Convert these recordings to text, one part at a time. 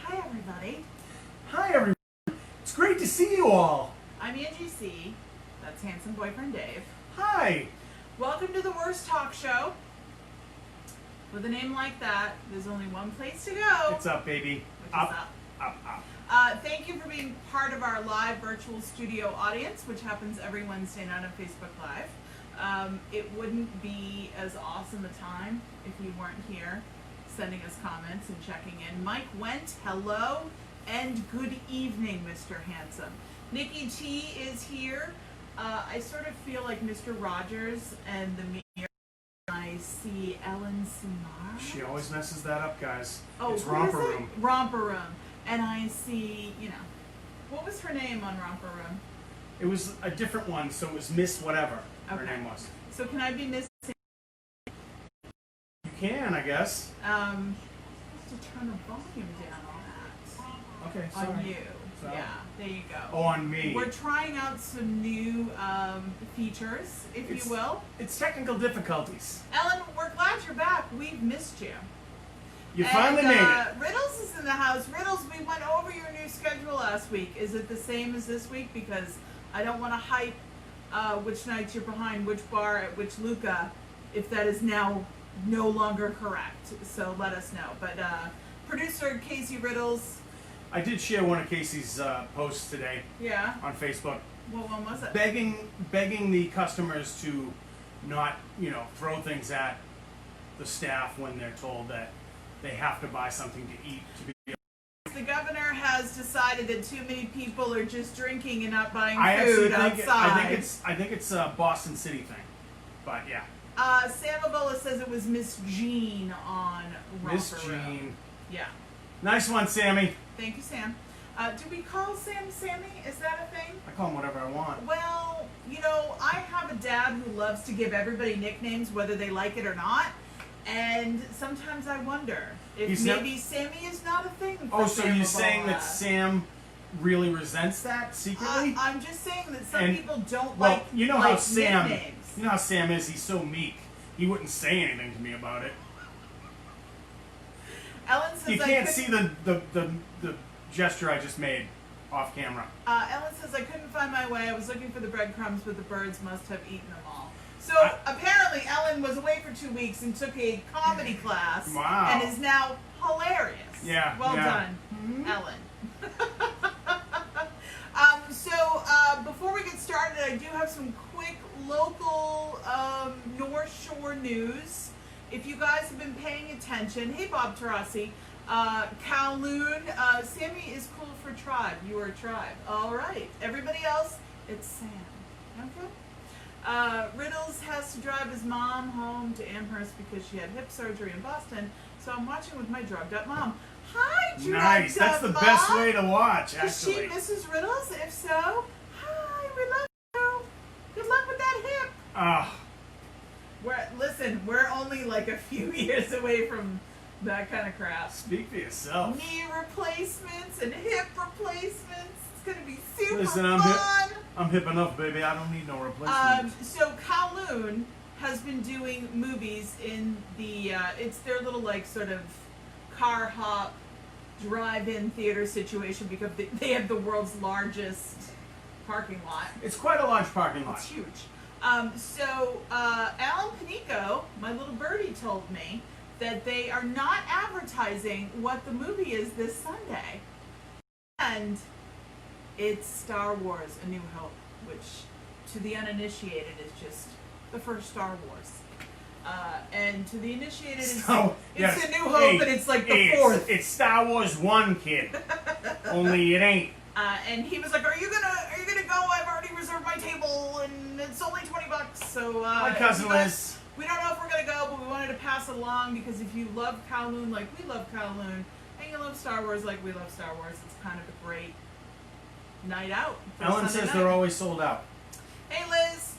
Hi, everybody. Hi, everyone. It's great to see you all. I'm Angie C. That's Handsome Boyfriend Dave. Hi. Welcome to the worst talk show. With a name like that, there's only one place to go. What's up, baby? Which Up, is up. up, up. Thank you for being part of our live virtual studio audience, which happens every Wednesday night on Facebook Live. It wouldn't be as awesome a time if you weren't here sending us comments and checking in. Mike Went, hello, and good evening, Mr. Handsome. Nikki T is here. I sort of feel like Mr. Rogers and the mirror. I see Ellen Simar. She always messes that up, guys. Oh, it's who Romper is it? Room. Romper Room. And I see, what was her name on Romper Room? It was a different one, so it was Miss whatever her Okay. name was. So can I be Miss? You can, I guess. I have to turn the volume down on that. Okay, sorry. On you. Sorry. Yeah, there you go. Oh, on me. We're trying out some new features, if you will. It's technical difficulties. Ellen, we're glad you're back. We've missed you. You finally made it. Riddles is in the house. Riddles, we went over your new schedule last week. Is it the same as this week? Because I don't want to hype which nights you're behind which bar at which Luca, if that is now no longer correct. So let us know. But producer Casey Riddles. I did share one of Casey's posts today Yeah. on Facebook, What one was it? begging the customers to not, throw things at the staff when they're told that they have to buy something to eat to be. The governor has decided that too many people are just drinking and not buying I actually food think outside. I think it's a Boston City thing, but yeah. Sam Ebola says it was Miss Jean on Romper Miss Room. Jean, Yeah. nice one, Sammy. Thank you, Sam. Do we call Sam Sammy? Is that a thing? I call him whatever I want. Well, I have a dad who loves to give everybody nicknames, whether they like it or not. And sometimes I wonder if maybe Sammy is not a thing for Oh, so Sam you're Ebola. saying that Sam really resents that secretly? I'm just saying that some people don't well, like you know how Sam, nicknames. you know how Sam is. He's so meek. He wouldn't say anything to me about it. Ellen says You can't see the gesture I just made off camera. Ellen says, I couldn't find my way. I was looking for the breadcrumbs, but the birds must have eaten them all. So apparently Ellen was away for 2 weeks and took a comedy class. Wow. And is now hilarious. Yeah. Well yeah. done, Ellen. Before we get started, I do have some quick local North Shore news. If you guys have been paying attention, hey Bob Tarasi, Kowloon, Sammy is cool for tribe. You are a tribe. All right. Everybody else, it's Sam. Okay. Riddles has to drive his mom home to Amherst because she had hip surgery in Boston. So I'm watching with my drugged up mom. Hi, drugged Nice. That's up the mom. best way to watch, Is she actually. Mrs. Riddles? If so, hi, we love you. Good luck with that hip. We're only like a few years away from that kind of crap. Speak for yourself. Knee replacements and hip replacements. It's gonna be super Listen, fun. I'm hip enough, baby. I don't need no replacement. So Kowloon has been doing movies in the it's their little like sort of car hop drive-in theater situation because they have the world's largest parking lot. It's quite a large parking lot. It's huge. Alan Panico, my little birdie, told me that they are not advertising what the movie is this Sunday. And it's Star Wars A New Hope, which to the uninitiated is just the first Star Wars. And to the initiated, it's A New Hope, and it's like the fourth. It's Star Wars 1, kid. Only it ain't. And he was like, "Are you gonna go? I've already reserved my table, and it's only $20." So my cousin Liz. We don't know if we're gonna go, but we wanted to pass it along because if you love Kowloon like we love Kowloon, and you love Star Wars like we love Star Wars, it's kind of a great night out. Ellen says they're always sold out. Hey Liz.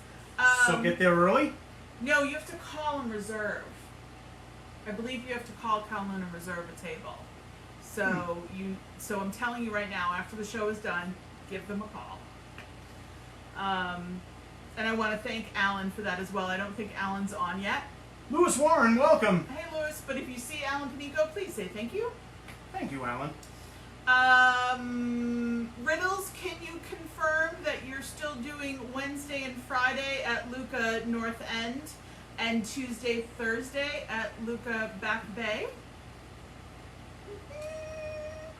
So get there early? No, you have to call and reserve. I believe you have to call Kowloon and reserve a table. So I'm telling you right now, after the show is done, give them a call. And I want to thank Alan for that as well. I don't think Alan's on yet. Lewis Warren, welcome. Hey Lewis, but if you see Alan Panico, please say thank you. Thank you, Alan. Riddles, can you confirm that you're still doing Wednesday and Friday at Luca North End and Tuesday, Thursday at Luca Back Bay?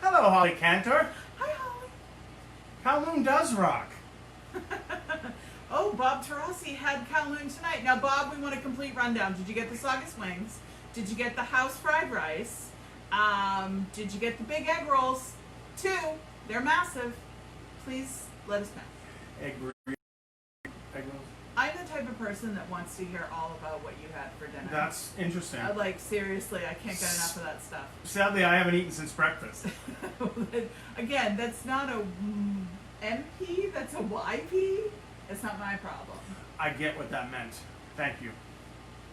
Hello, Holly Cantor. Hi, Holly. Kowloon does rock. Oh, Bob Tarasi had Kowloon tonight. Now, Bob, we want a complete rundown. Did you get the Saugus wings? Did you get the house fried rice? Did you get the big egg rolls? 2. They're massive. Please let us know. Egg rolls. I'm the type of person that wants to hear all about what you had for dinner. That's interesting. Like, seriously, I can't get enough of that stuff. Sadly, I haven't eaten since breakfast. Again, that's not a MP, that's a YP. It's not my problem. I get what that meant. Thank you.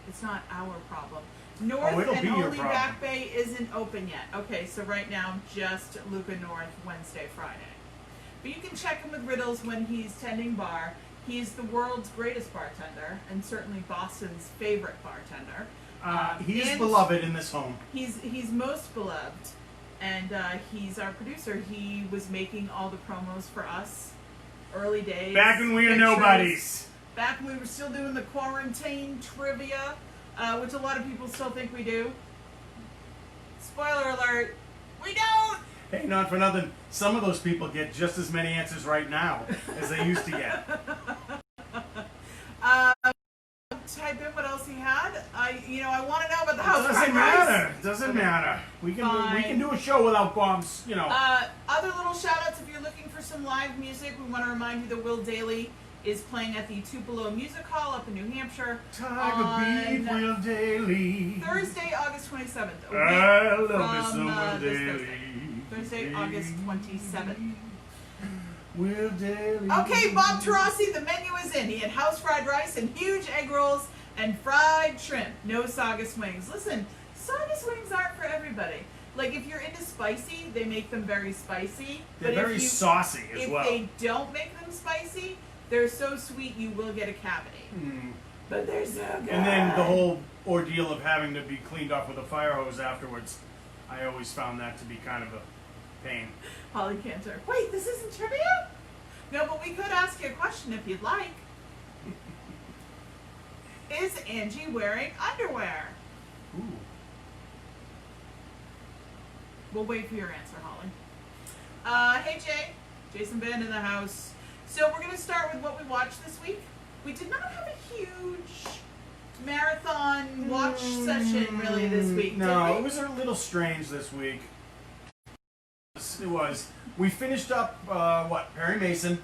It's not our problem. North it'll and be your only problem. Back Bay isn't open yet. Okay, so right now, just Luca North, Wednesday, Friday. But you can check him with Riddles when he's tending bar. He's the world's greatest bartender, and certainly Boston's favorite bartender. He is and beloved in this home. He's most beloved, and he's our producer. He was making all the promos for us, early days. Back when we were pictures. nobodies. Back when we were still doing the quarantine trivia, which a lot of people still think we do. Spoiler alert, we don't! Hey, not for nothing. Some of those people get just as many answers right now as they used to get. Type in what else he had. I want to know about the house. Doesn't matter. Doesn't matter. We can do a show without bombs. Other little shout outs if you're looking for some live music. We want to remind you that Will Daly is playing at the Tupelo Music Hall up in New Hampshire. Tiger Beat Will Daly. Thursday, August 27th. I love me from, some Will this Daly. Thursday, August 27th. Will Daly. Okay, Bob Tarasi, the menu is in. He had house fried rice and huge egg rolls and fried shrimp. No Saugus wings. Listen, Saugus wings aren't for everybody. Like, if you're into spicy, they make them very spicy. They're very saucy as well. If they don't make them spicy, they're so sweet you will get a cavity. But they're so good. And then the whole ordeal of having to be cleaned off with a fire hose afterwards, I always found that to be kind of a pain. Holly Cantor. Wait, this isn't trivia? No, but we could ask you a question if you'd like. Is Angie wearing underwear? Ooh. We'll wait for your answer, Holly. Hey Jay, Jason Band in the house. So we're going to start with what we watched this week. We did not have a huge marathon watch session really this week, No, did we? it was a little strange this week. It was. We finished up, Perry Mason.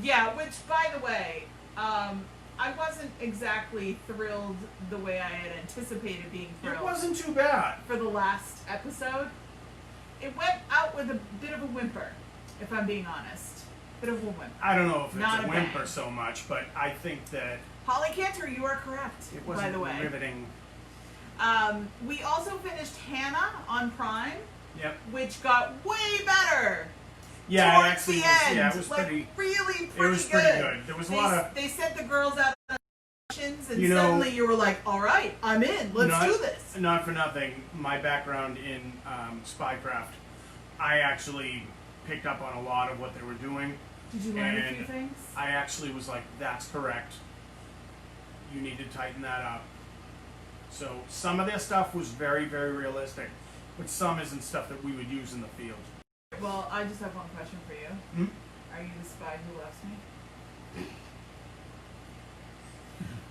Yeah, which, by the way, I wasn't exactly thrilled the way I had anticipated being thrilled. It wasn't too bad. For the last episode. It went out with a bit of a whimper, if I'm being honest. Bit of a whimper. I don't know if it's Not a a whimper bang. so much, but I think that Holly Cantor, you are correct, it wasn't by the way. riveting. We also finished Hannah on Prime, Yep. which got way better. Yeah, towards it actually the was. end. Yeah, it was like, pretty. really It was good. pretty good. There was a lot of. They sent the girls out of questions, and You know, suddenly you were like, "All right, I'm in. Let's do this." Not for nothing. My background in spycraft, I actually picked up on a lot of what they were doing. Did you learn a And few things? I actually was like, "That's correct. You need to tighten that up." So some of their stuff was very, very realistic, but some isn't stuff that we would use in the field. Well, I just have one question for you. Are you the spy who loves me?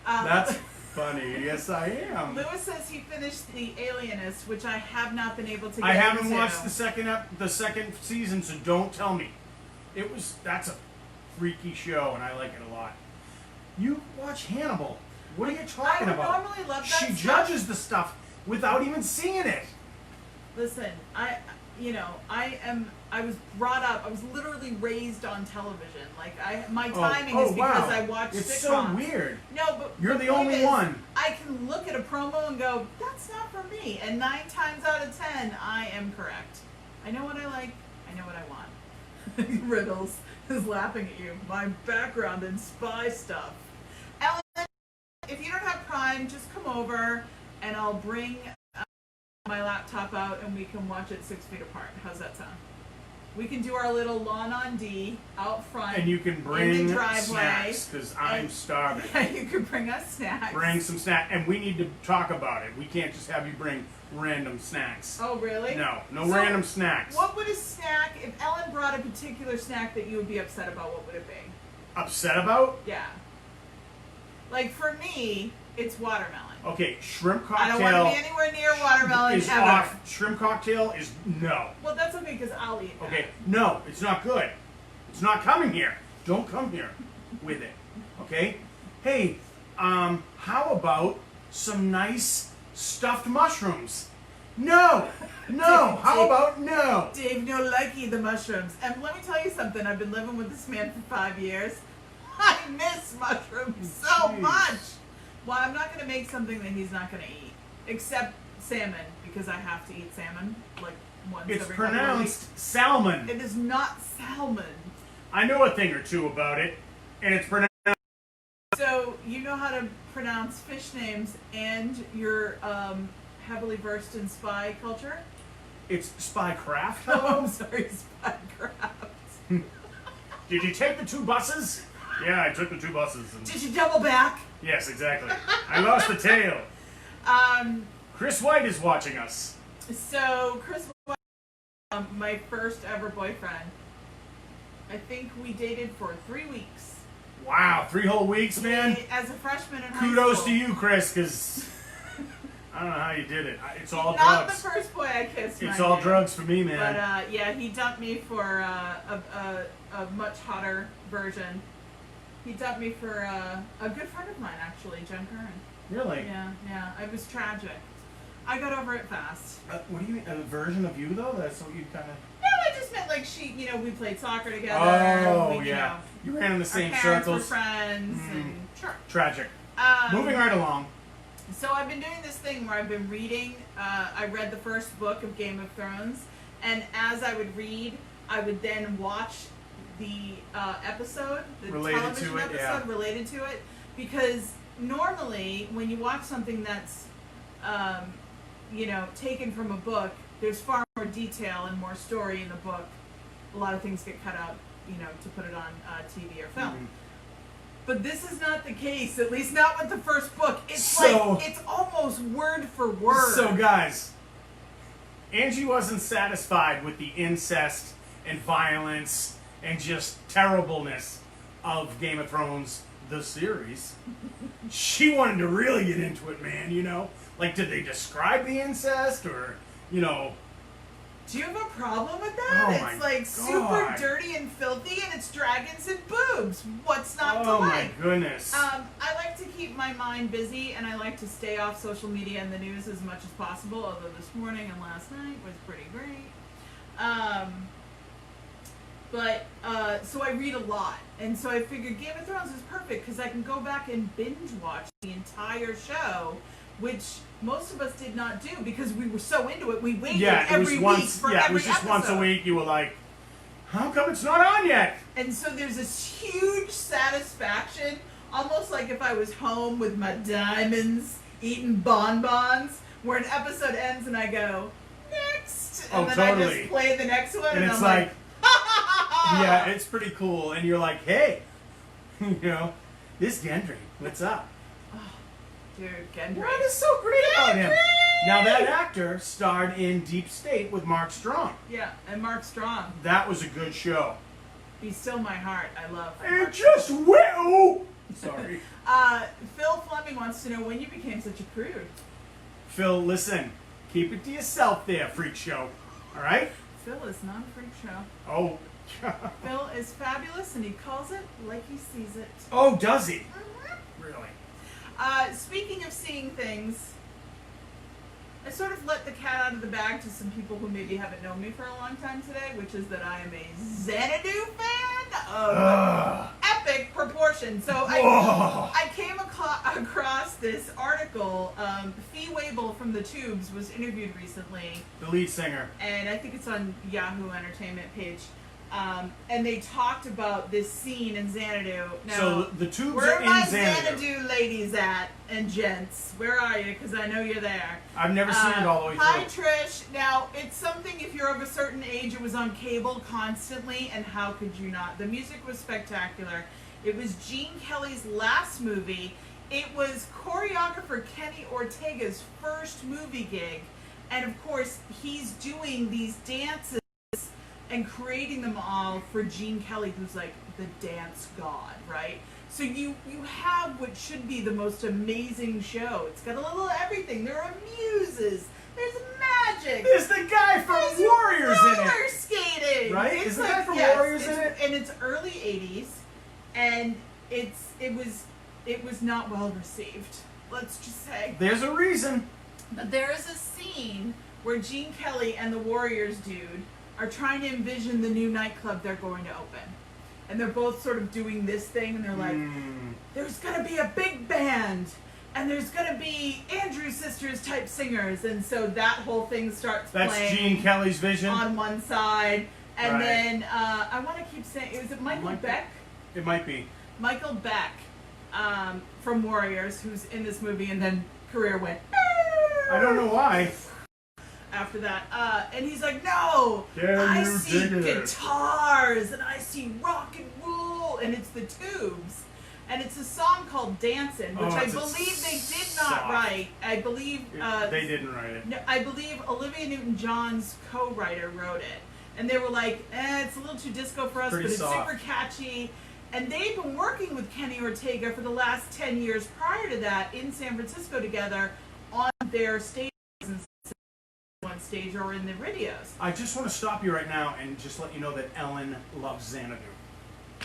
That's funny. Yes, I am. Lewis says he finished The Alienist, which I have not been able to get I haven't into. watched the second season, so don't tell me. That's a freaky show, and I like it a lot. You watch Hannibal. What are you talking I would about? normally love that She stuff. judges the stuff without even seeing it. Listen, I was brought up, I was literally raised on television. Like, my timing is because wow. I watch It's sitcoms. so weird. No, but You're the point only is, one. I can look at a promo and go, that's not for me. And 9 times out of 10, I am correct. I know what I like. I know what I want. Riddles is laughing at you. My background in spy stuff. Ellen, if you don't have Prime, just come over and I'll bring my laptop out and we can watch it 6 feet apart. How's that sound? We can do our little lawn on D out front. And you can bring in the driveway, snacks, because I'm starving. Yeah, you can bring us snacks. Bring some snacks, and we need to talk about it. We can't just have you bring random snacks. Oh, really? No So, random snacks. What would a snack, if Ellen brought a particular snack that you would be upset about, what would it be? Upset about? Yeah. Like, for me, it's watermelon. Okay, shrimp cocktail. I don't want to be anywhere near watermelon is ever. off. Shrimp cocktail is no. Well, that's okay, because I'll eat that. Okay, no, it's not good. It's not coming here. Don't come here with it. Okay? Hey, how about some nice stuffed mushrooms? No! No! How about no? Dave, no likey the mushrooms. And let me tell you something. I've been living with this man for 5 years. I miss mushrooms so Jeez. much. Well, I'm not going to make something that he's not going to eat. Except salmon, because I have to eat salmon like once It's every couple of weeks. pronounced salmon. It is not salmon. I know a thing or two about it, and it's pronounced. So you know how to pronounce fish names, and you're heavily versed in spy culture? It's spycraft. Oh, I'm sorry, spy craft. Did you take the 2 buses? Yeah, I took the 2 buses. And Did you double back? yes, exactly. I lost the tail. Chris White is watching us. So Chris, my first ever boyfriend. I think we dated for 3 weeks. Wow, 3 whole weeks, man. As a freshman in high school. Kudos to you, Chris, because I don't know how you did it. It's all Not drugs. the first boy I kissed. It's mind all you. drugs for me, man. But yeah, he dumped me for a much hotter version. He dumped me for a good friend of mine, actually, Jen Curran. Really? Yeah. It was tragic. I got over it fast. What do you mean? A version of you, though? That's what you kind of... No, I just meant like we played soccer together. Oh, we, yeah. You ran in the same our parents circles. were friends. And, sure. Tragic. Moving right along. So I've been doing this thing where I've been reading. I read the first book of Game of Thrones, and as I would read, I would then watch the episode, the Related television to it, episode yeah. related to it, because normally when you watch something that's taken from a book, there's far more detail and more story in the book. A lot of things get cut out, to put it on TV or film. Mm-hmm. But this is not the case, at least not with the first book. It's it's almost word for word. So, guys, Angie wasn't satisfied with the incest and violence and just terribleness of Game of Thrones, the series. She wanted to really get into it, man, Like, did they describe the incest or, Do you have a problem with that? Oh It's my super God. dirty and filthy, and it's dragons and boobs. What's not to Oh, my like? goodness. I like to keep my mind busy, and I like to stay off social media and the news as much as possible, although this morning and last night was pretty great. So I read a lot, and so I figured Game of Thrones is perfect because I can go back and binge watch the entire show, which most of us did not do because we were so into it. We waited every week for every it was just episode. once a week. You were like, how come it's not on yet? And so there's this huge satisfaction, almost like if I was home with my diamonds, eating bonbons, where an episode ends and I go, next! And then I totally. just play the next one, And and it's I'm like, yeah, it's pretty cool. And you're like, hey, this Gendry, what's up? dude, Gendry. What is so great about him? Now, that actor starred in Deep State with Mark Strong. Yeah, and Mark Strong. That was a good show. Be Still My Heart. I love It Mark just will. Sorry. Phil Fleming wants to know when you became such a prude. Phil, listen. Keep it to yourself there, freak show. All right? Phil is not a freak show. Oh. Phil is fabulous, and he calls it like he sees it. Oh, does he? Really? Speaking of seeing things, I sort of let the cat out of the bag to some people who maybe haven't known me for a long time today, which is that I am a Xanadu fan of epic proportion. So I came across this article. Fee Waybill from The Tubes was interviewed recently. The lead singer. And I think it's on Yahoo Entertainment page. And they talked about this scene in Xanadu. Now, So the tubes where are in my Xanadu. Xanadu ladies at and gents? Where are you? Because I know you're there. I've never seen it all the way through. Hi, Trish. Now, it's something, if you're of a certain age, it was on cable constantly, and how could you not? The music was spectacular. It was Gene Kelly's last movie. It was choreographer Kenny Ortega's first movie gig. And, of course, he's doing these dances and creating them all for Gene Kelly, who's like the dance god, right? So you have what should be the most amazing show. It's got a little everything. There are muses. There's magic. There's the guy from Warriors in roller it. skating. Right? It's Is the guy from Warriors in it? And it's early 80s, and it was not well received. Let's just say. There's a reason. But there is a scene where Gene Kelly and the Warriors dude are trying to envision the new nightclub they're going to open. And they're both sort of doing this thing, and they're like, there's going to be a big band, and there's going to be Andrew Sisters type singers. And so that whole thing starts That's playing Gene Kelly's vision. on one side. And Right. then, I want to keep saying, is it Michael Beck? It might be. Michael Beck from Warriors, who's in this movie, and then career went, I don't know why. after that, and he's like, no, Can I you see dig it? guitars, and I see rock and roll, and it's the Tubes, and it's a song called Dancin', which Oh, I it's a believe they did not soft- write. I believe They didn't write it. no, I believe Olivia Newton-John's co-writer wrote it, and they were like, it's a little too disco for us, Pretty but it's soft. super catchy. And they've been working with Kenny Ortega for the last 10 years prior to that in San Francisco together on their stages, on stage or in the videos. I just want to stop you right now and just let you know that Ellen loves Xanadu.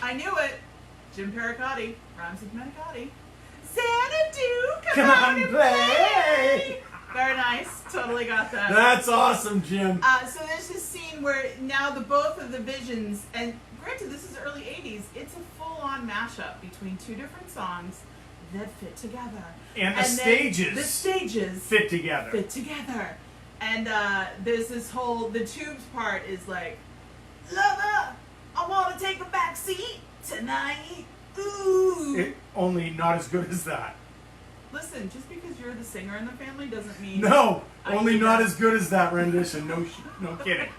I knew it. Jim Pericotti, rhymes with Manicotti. Xanadu, come Come on on, and play. Very nice. Totally got that. That's awesome, Jim. So there's this scene where now the both of the visions, and granted this is early 80s, it's a full-on mashup between two different songs that fit together. And the then stages fit fit together. together. And there's this whole, the Tubes part is like, lover, I want to take a back seat tonight. Ooh. Only not as good as that. Listen, just because you're the singer in the family doesn't mean... No, I only need not that. as good as that rendition. No kidding.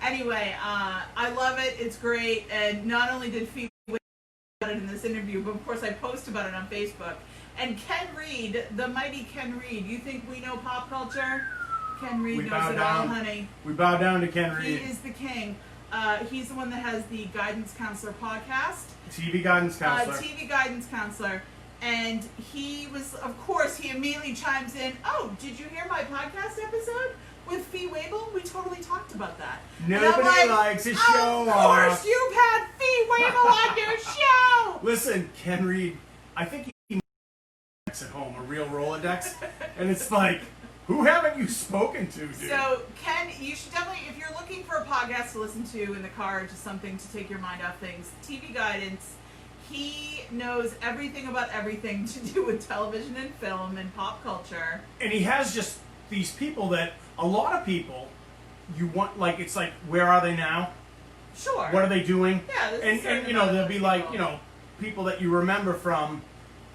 Anyway, I love it. It's great. And not only did Fee about it in this interview, but of course I post about it on Facebook. And Ken Reed, the mighty Ken Reed, you think we know pop culture? Ken Reed We knows bow it down. all, honey. We bow down to Ken He Reed. is the king. He's the one that has the Guidance Counselor podcast. TV guidance counselor. TV Guidance Counselor. And he was, of course, he immediately chimes in, oh, did you hear my podcast episode with Fee Waybill? We totally talked about that. And I'm Nobody like, likes to show of off. course you've had Fee Waybill on your show! Listen, Ken Reed, I think he at home, a real Rolodex, and it's like, who haven't you spoken to, dude? So, Ken, you should definitely, if you're looking for a podcast to listen to in the car, just something to take your mind off things, TV Guidance, he knows everything about everything to do with television and film and pop culture. And he has just these people that a lot of people, you want, like, it's like, where are they now? Sure. What are they doing? Yeah, there's a certain And you know, amount of there'll be people. like, you know, people that you remember from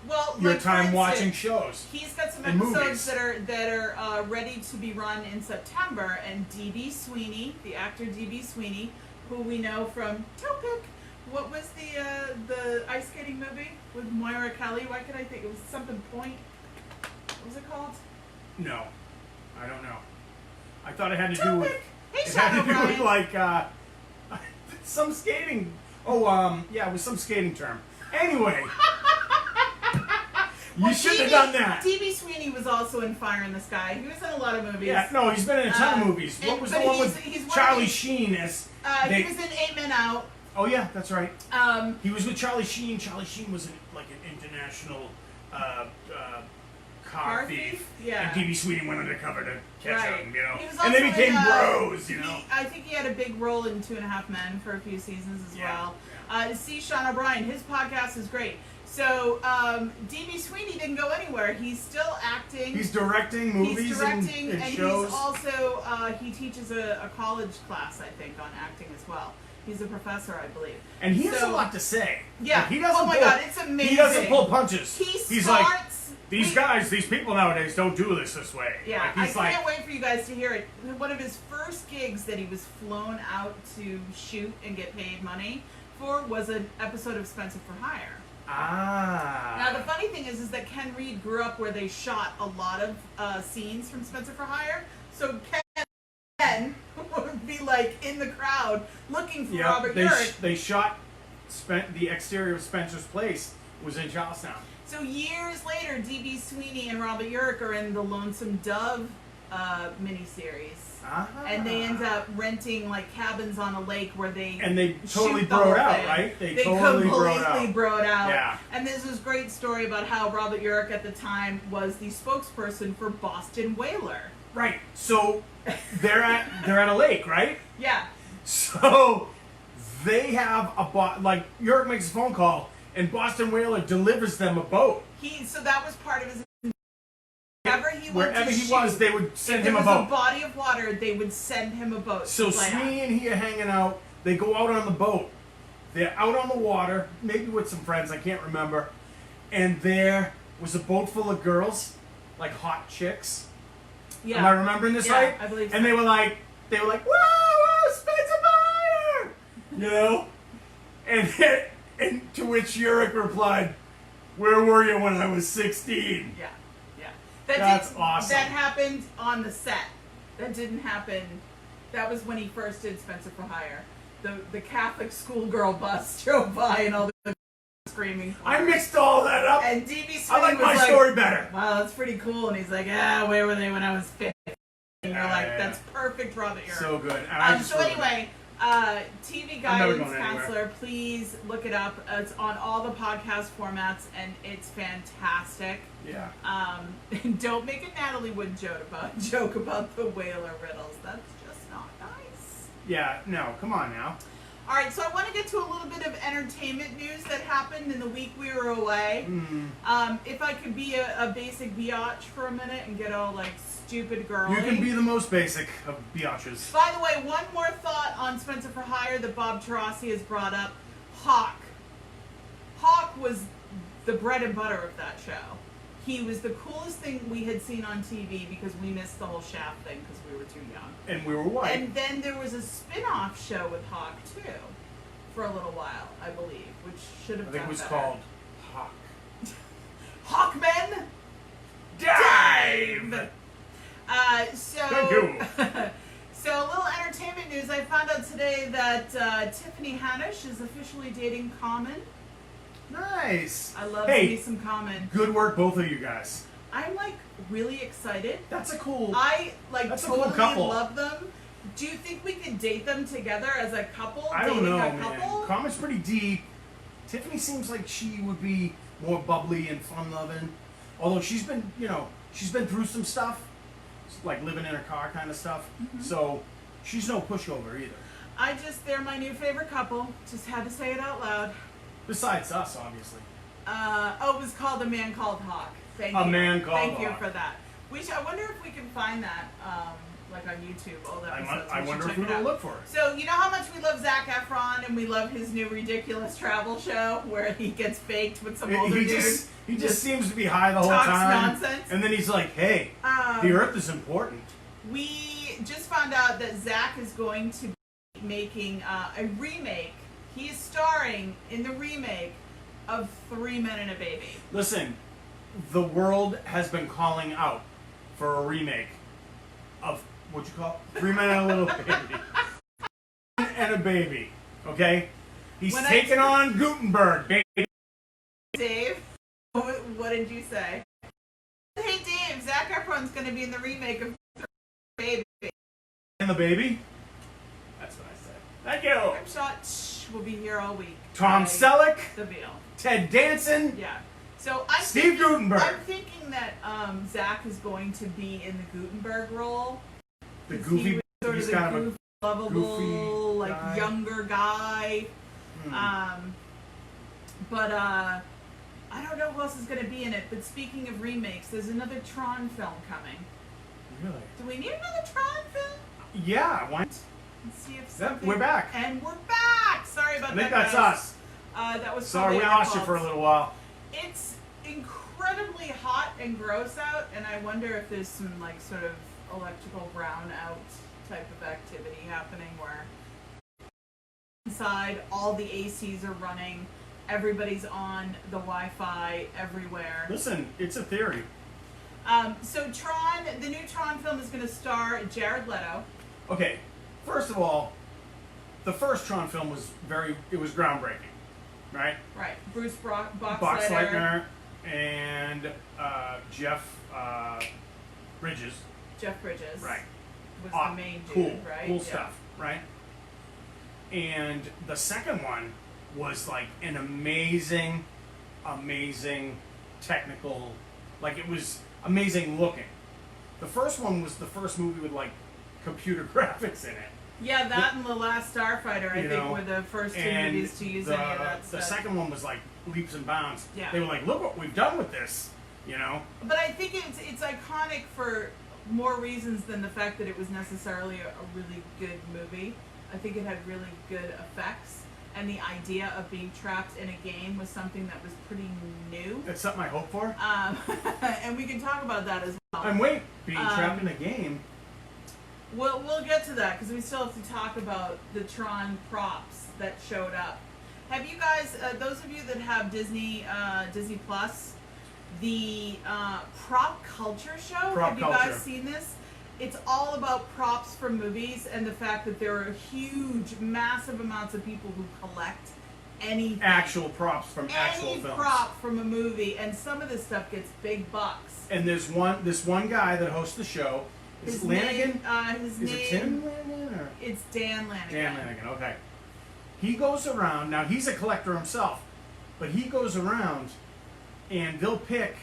well, your like, for time watching instance, shows. He's got some and episodes movies. that are ready to be run in September, and D.B. Sweeney, the actor D.B. Sweeney, who we know from Topic. What was the ice skating movie with Moira Kelly? Why could I think it was something Point? What was it called? No, I don't know. I thought it had to do with Topic. Hey, it had Sean to do with O'Brien. like some skating. Oh, yeah, it was some skating term. Anyway, you Well, shouldn't have done that. D.B. Sweeney was also in Fire in the Sky. He was in a lot of movies. Yeah, no, he's been in a ton of movies. What and- was the but one he's with one Charlie of the- Sheen as? He was in 8 Men Out. Oh yeah, that's right. Um, He was with Charlie Sheen. Charlie Sheen was like an international car thief. Yeah. And D.B. Sweeney went undercover to catch Right. him, you know. He was And they also became in, bros, you know. I think he had a big role in 2.5 Men for a few seasons as Yeah, well. To see Sean O'Brien, his podcast is great. So, D.B. Sweeney didn't go anywhere. He's still acting. He's directing movies He's directing, and and shows. he's also, he teaches a college class, I think, on acting as well. He's a professor, I believe. And he has a lot to say. Yeah. Like, he doesn't oh my God, it's amazing. He doesn't pull punches. He's like, these people nowadays don't do this way. Yeah, like, I can't wait for you guys to hear it. One of his first gigs that he was flown out to shoot and get paid money for was an episode of Spencer for Hire. Ah. Now the funny thing is that Ken Reed grew up where they shot a lot of scenes from Spencer for Hire. So Ken would be like in the crowd looking for Robert Urich. They shot the exterior of Spencer's place was in Charlestown. So years later, D.B. Sweeney and Robert Urich are in the Lonesome Dove miniseries. And they end up renting like cabins on a lake where they totally bro it out, right? They totally completely bro it out. Yeah. And there's this great story about how Robert Urich at the time was the spokesperson for Boston Whaler. Right. So they're at a lake, right? Yeah. So they have like Urich makes a phone call and Boston Whaler delivers them a boat. So that was part of his. Wherever he was, they would send him a boat. If there was a body of water, they would send him a boat. So Sweeney and he are hanging out. They go out on the boat. They're out on the water, maybe with some friends, I can't remember. And there was a boat full of girls, like hot chicks. Yeah. Am I remembering this right? I believe so. And they were like, whoa, Spencer Fire! You know? And to which Urich replied, where were you when I was 16? Yeah. That's awesome. That happened on the set. That didn't happen. That was when he first did Spencer for Hire. The Catholic schoolgirl bus drove by and all the screaming. I mixed all that up. And D.B. Sweeney I like was my story better. Wow, that's pretty cool. And he's like, where were they when I was 15? And you're like, that's perfect, Robert Urich. So good. So anyway, TV Guidance Counselor, please look it up. It's on all the podcast formats, and it's fantastic. Yeah. Don't make a Natalie Wood joke about the whaler riddles. That's just not nice. Yeah, no, come on now. All right, so I want to get to a little bit of entertainment news that happened in the week we were away. Mm-hmm. If I could be a basic biatch for a minute and get all like stupid girly. You can be the most basic of biatches. By the way, one more thought on Spencer for Hire that Bob Tarasi has brought up. Hawk. Hawk was the bread and butter of that show. He was the coolest thing we had seen on TV because we missed the whole Shaft thing because we were too young. And we were white. And then there was a spin-off show with Hawk, too, for a little while, I believe, which should have I think done it was better. called Hawk. Hawkmen Dive! Thank you. So a little entertainment news. I found out today that Tiffany Haddish is officially dating Common. Nice. I love me some Common. Good work, both of you guys. I'm like really excited. That's a cool. I like that's totally a cool couple. love them. Do you think we could date them together as a couple? I don't know, man. Couple? Common's pretty deep. Tiffany seems like she would be more bubbly and fun-loving. Although she's been through some stuff, like living in her car kind of stuff. Mm-hmm. So she's no pushover either. They're my new favorite couple. Just had to say it out loud. Besides us, obviously. It was called A Man Called Hawk. Thank you. A Man Called Thank Hawk. you for that. I wonder if we can find that, like on YouTube. All the episodes. I wonder if we will look for it. So you know how much we love Zac Efron and we love his new ridiculous travel show where he gets faked with some older dude. He just seems to be high the whole talks time. Nonsense. And then he's like, "Hey, the Earth is important." We just found out that Zac is going to be making a remake. He is starring in the remake of 3 Men and a Baby. Listen, the world has been calling out for a remake of what'd you call it? 3 Men and a Little Baby. And a baby. Okay? He's taking on Guttenberg, baby. Dave, what did you say? Hey Dave, Zac Efron's going to be in the remake of 3 Men and a Baby. And the baby? That's what I said. Thank you. I'm shot. We'll be here all week. Tom Selleck. The Veal. Ted Danson. Yeah. So Steve Guttenberg. I'm thinking that Zac is going to be in the Guttenberg role. The goofy, he's kind of a lovable, goofy like younger guy. But I don't know who else is going to be in it, but speaking of remakes, there's another Tron film coming. Really? Do we need another Tron film? Yeah. Why? Let's see if something... We're back. And we're back! Sorry about I think that, that's guys. us. That was Sorry, we probably our lost you fault. for a little while. It's incredibly hot and gross out, and I wonder if there's some like sort of electrical brownout type of activity happening where inside all the ACs are running, everybody's on the Wi-Fi everywhere. Listen, it's a theory. So Tron, the new Tron film is going to star Jared Leto. Okay, first of all, the first Tron film was groundbreaking, right? Right. Bruce Boxleitner. Boxleitner and Jeff Bridges. Jeff Bridges. Right. Was the main dude, cool, right? cool Yeah. stuff, right? And the second one was like an amazing technical, like it was amazing looking. The first one was the first movie with like computer graphics in it. Yeah, that and The Last Starfighter, I You think, know, were the first two and movies to use any of that the stuff. second one was like leaps and bounds. Yeah. They were like, look what we've done with this, you know? But I think it's iconic for more reasons than the fact that it was necessarily a really good movie. I think it had really good effects, and the idea of being trapped in a game was something that was pretty new. That's something I hope for. And we can talk about that as well. And wait, being trapped in a game. We'll get to that because we still have to talk about the Tron props that showed up. Have you guys, those of you that have Disney Plus, the Prop Culture show? Prop have you Culture. guys seen this? It's all about props from movies and the fact that there are huge, massive amounts of people who collect anything. Actual props from actual Any films. prop from a movie, and some of this stuff gets big bucks. And there's this one guy that hosts the show. Is it Lanigan? His Is name, it Tim Lanigan or It's Dan Lanigan. Dan Lanigan? Okay. He goes around. Now he's a collector himself, but he goes around, and they'll pick.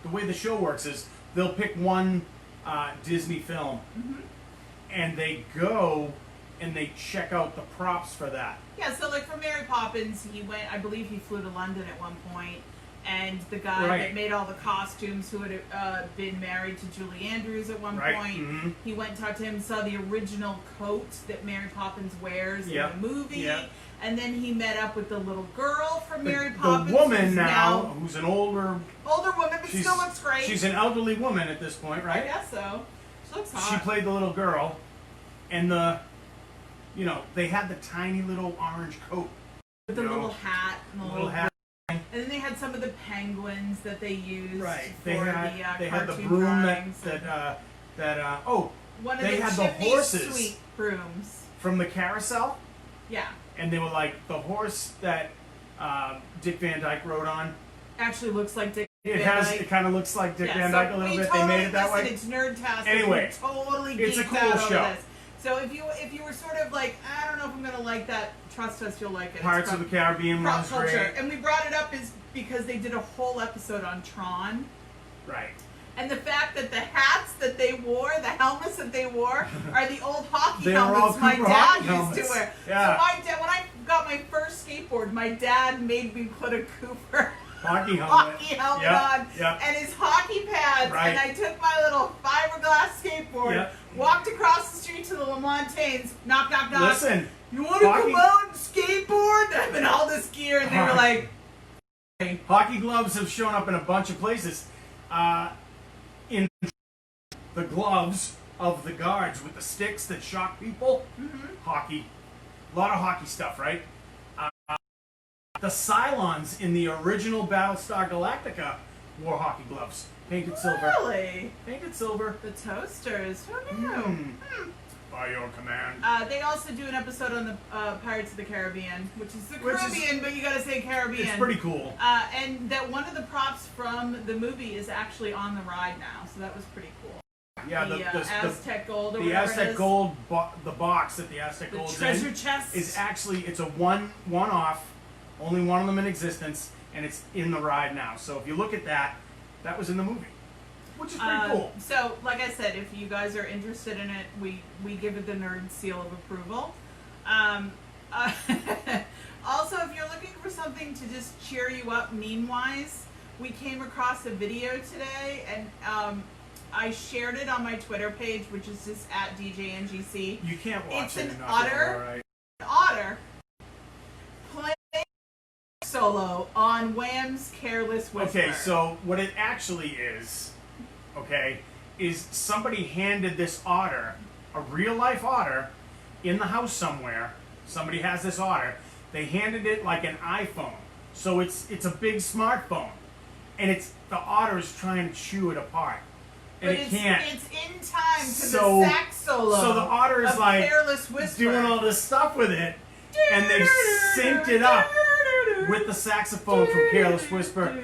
The way the show works is they'll pick one Disney film, and they go and they check out the props for that. Yeah, so like for Mary Poppins, he went, I believe he flew to London at one point, and the guy Right. that made all the costumes, who had been married to Julie Andrews at one Right, point, mhm. he went and talked to him, saw the original coat that Mary Poppins wears Yep, in the movie, yep. and then he met up with the little girl from Mary The Poppins. woman who's now, who's an older woman, but still looks great. She's an elderly woman at this point, I right? guess so. She looks She hot. played the little girl, and they had the tiny little orange coat. With the you know, little hat and the little hat. And then they had some of the penguins that they used Right. for They had the the cartoon broom drawings. One of they the had the chimney horses. sweep brooms. from the carousel, Yeah. and they were like the horse that Dick Van Dyke rode on. Actually looks like Dick It Van has. Dyke. It kind of looks like Dick Yeah, Van so Dyke a little we bit. Totally, They made it that way. It's nerdtastic. Anyway, We totally it's a geeked cool out over show. this. So if you were sort of like, I don't know if I'm gonna like that, trust us, you'll like it. Pirates of the Caribbean Prop was culture. great. And we brought it up is because they did a whole episode on Tron. Right. And the fact that the hats that they wore, the helmets that they wore, are the old hockey They were all helmets my Cooper dad hockey used to helmets. wear. Yeah. So my dad, when I got my first skateboard, my dad made me put a Cooper Hockey helmet. hockey helmet Yep, on yep. and his hockey pads, Right. and I took my little fiberglass skateboard, Yep. walked across the street to the Lamontaignes, knock, knock, knock. Listen, You want to hockey- come out and skateboard? I'm in all this gear, and they were Hockey. like, hockey gloves have shown up in a bunch of places. In the gloves of the guards with the sticks that shock people. Hockey. A lot of hockey stuff, right? The Cylons in the original Battlestar Galactica wore hockey gloves. Painted silver. really? Painted silver. The Toasters? Who knew? By your command. They also do an episode on the Pirates of the Caribbean, which is the Which is- Caribbean, but you gotta say Caribbean. It's pretty cool. And that one of the props from the movie is actually on the ride now, so that was pretty cool. Yeah, the Aztec Gold or the whatever it Aztec is. Gold, the box that the Aztec The Gold's treasure in chest. is actually, it's a one-off, only one of them in existence, and it's in the ride now. So if you look at that, that was in the movie, which is pretty cool. So, like I said, if you guys are interested in it, we give it the nerd seal of approval. Also, if you're looking for something to just cheer you up meme-wise, we came across a video today, and I shared it on my Twitter page, which is just at DJ Angie C. You can't watch It's it an and not otter. feel all right. Otter playing solo on Wham's Careless Whisper. Okay, so what it actually is, is somebody handed this otter, a real life otter, in the house somewhere. Somebody has this otter. They handed it like an iPhone, so it's a big smartphone, and the otter is trying to chew it apart, and but it can't. It's in time to So- the sax solo. So the otter is of like Careless Whisper. doing all this stuff with it, and they've synced it up with the saxophone from Careless Whisper,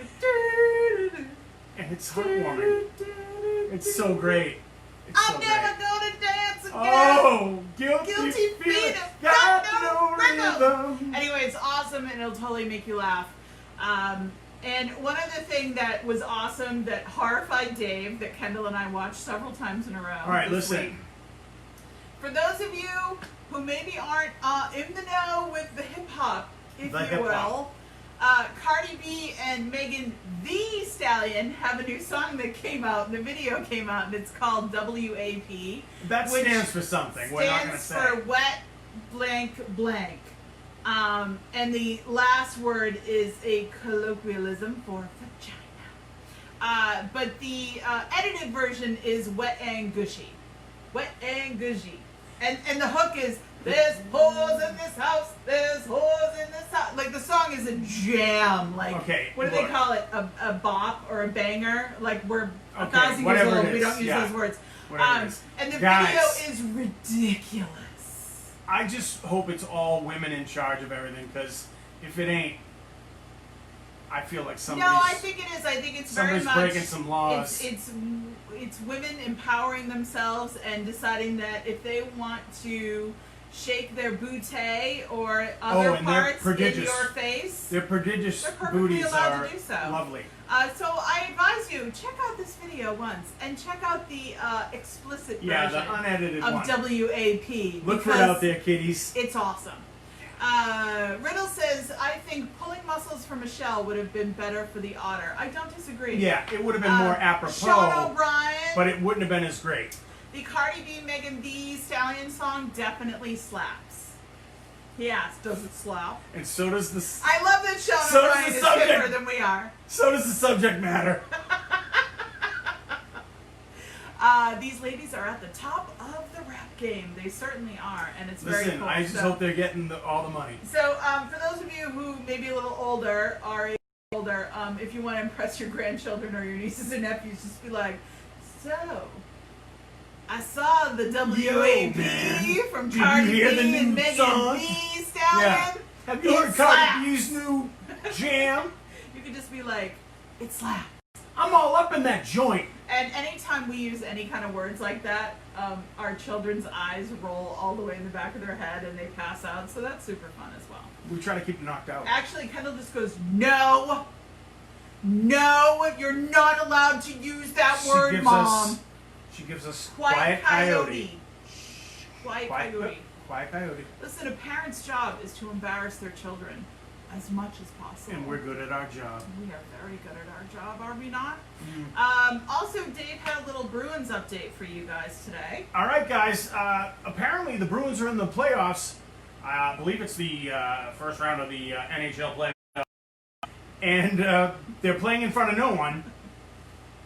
and it's heartwarming. It's so great. It's so I'm great. never gonna dance again. Oh, guilty Guilty feet feet have have got no no rhythm. Anyway, it's awesome, and it'll totally make you laugh. And one other thing that was awesome that horrified Dave, that Kendall and I watched several times in a row. All right, this listen. week. For those of you who maybe aren't in the know with the hip hop, if The you hip-hop. will, Cardi B and Megan Thee Stallion have a new song that came out, and the video came out, and it's called WAP. That which stands for something. We're not going to stands say. for wet blank blank. And the last word is a colloquialism for vagina. But the edited version is wet and gushy. Wet and gushy. And the hook is, there's hoes in this house, there's hoes in this house. Like, the song is a jam. Like, Okay, what do they look. call it? A bop or a banger? Like, we're a Okay, 1,000 years whatever old, it we is, don't use yeah. those words. Whatever it is. And the Guys. video is ridiculous. I just hope it's all women in charge of everything, because if it ain't, I feel like somebody's, No, I think it is. I think it's very somebody's much breaking some laws. It's women empowering themselves and deciding that if they want to shake their bootay or other and they're parts in prodigious. your face, Their prodigious they're perfectly booties allowed are to do so. lovely. So I advise you, check out this video once and check out the explicit Yeah, version the unedited of one. WAP. Look for it because out there, kiddies. It's awesome. Riddle says, I think pulling muscles for Michelle would have been better for the otter. I don't disagree. Yeah, it would have been more apropos, Sean O'Brien, but it wouldn't have been as great. the Cardi B, Megan Thee Stallion song definitely slaps. He asked, does it slap? And so does the I love that Sean So does O'Brien the is subject. hipper than we are. subject matter. These ladies are at the top of the rap game. They certainly are, and it's very Listen, cool. I just So- hope they're getting all the money. So, for those of you who may be a little older, if you want to impress your grandchildren or your nieces and nephews, just be like, so, I saw the WAP man. from Did you Cardi hear the B new and Megan song? Thee Stallion. Yeah. Have you It heard Cardi slaps." B's new jam? You could just be like, it slaps. I'm all up in that joint. And anytime we use any kind of words like that, our children's eyes roll all the way in the back of their head and they pass out. So that's super fun as well. We try to keep them knocked out. Actually, Kendall just goes, no, you're not allowed to use that word, Mom. She gives us Quiet coyote. Quiet Quiet coyote. Quiet coyote. Listen, a parent's job is to embarrass their children as much as possible. And we're good at our job. We are very good at our job, are we not? Mm. Also, Dave had a little Bruins update for you guys today. All right, guys. Apparently, the Bruins are in the playoffs. I believe it's the first round of the NHL playoffs. And they're playing in front of no one.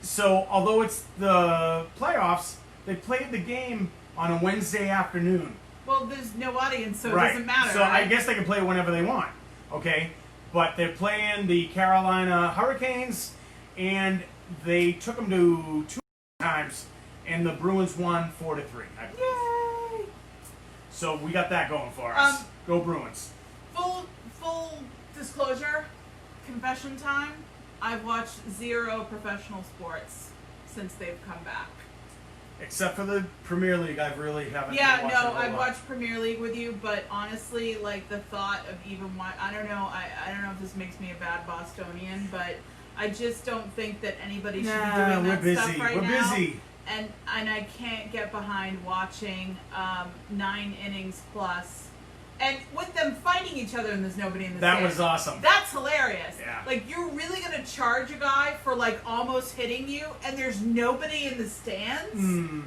So, although it's the playoffs, they played the game on a Wednesday afternoon. Well, there's no audience, so Right. it doesn't matter. So, right? I guess they can play whenever they want. Okay? But they're playing the Carolina Hurricanes, and they took them to 2 times, and the Bruins won 4-3. I believe. Yay! So we got that going for us. Go Bruins. Full disclosure, confession time. I've watched 0 professional sports since they've come back. Except for the Premier League, I really haven't. Yeah, been watching a no, whole I've lot. watched Premier League with you, but honestly, like the thought of even I don't know, I don't know if this makes me a bad Bostonian, but I just don't think that anybody should be doing we're that busy. stuff right We're now. busy. And I can't get behind watching 9 innings plus, and with them fighting fighting each other and there's nobody in the That stands. was awesome. That's hilarious. Yeah. Like, you're really gonna charge a guy for like almost hitting you, and there's nobody in the stands.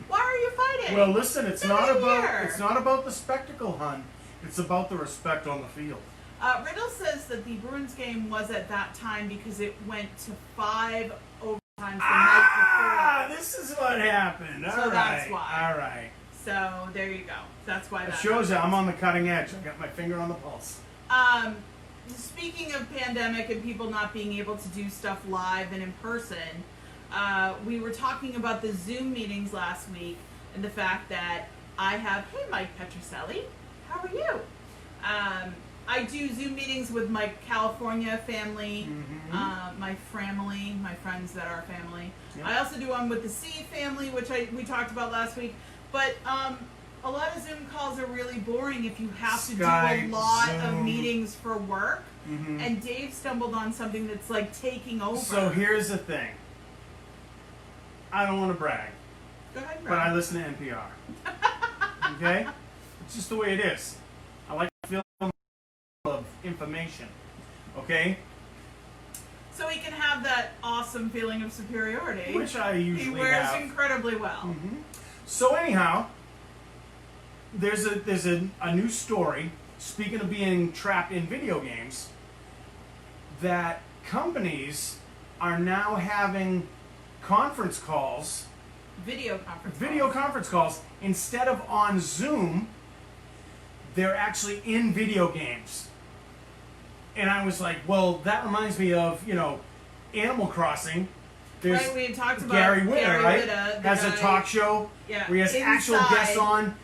Why are you fighting? Well, listen, it's Get not in about here. it's not about the spectacle, hun. It's about the respect on the field. Riddle says that the Bruins game was at that time because it went to 5 overtimes the night before. This is what happened. All So right. that's why. All right. So there you go. That's why It that shows you happened. I'm on the cutting edge. I got my finger on the pulse. Speaking of pandemic and people not being able to do stuff live and in person, we were talking about the Zoom meetings last week and the fact that I have, hey Mike Petroselli, how are you? I do Zoom meetings with my California family, my family, my friends that are family. Yep. I also do one with the C family, which we talked about last week. But a lot of Zoom calls are really boring if you have to do a lot of meetings for work. And Dave stumbled on something that's like taking over. So here's the thing. I don't want to brag, Go ahead, but I listen to NPR. Okay? It's just the way it is. I like to feel of information. Okay? So he can have that awesome feeling of superiority, Which I usually he wears have. incredibly well. So anyhow, there's a new story, speaking of being trapped in video games, that companies are now having conference calls, Video conference calls, instead of on Zoom, they're actually in video games. And I was like, well, that reminds me of, Animal Crossing. There's Right, we had talked about Gary Whitta, right? Whitta, the has a guy- talk show Yeah, where he has actual inside guests on,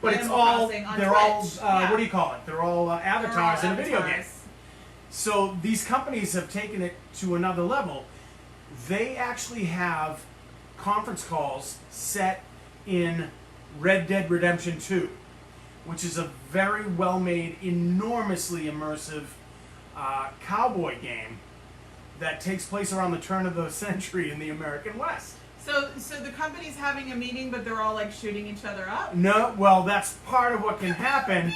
but it's Animal all, Crossing on they're all, Twitch, yeah. what do you call it? They're all avatars They're all in a video game. avatars. So these companies have taken it to another level. They actually have conference calls set in Red Dead Redemption 2, which is a very well-made, enormously immersive cowboy game that takes place around the turn of the century in the American West. So the company's having a meeting, but they're all like shooting each other up. No, well, that's part of what can happen.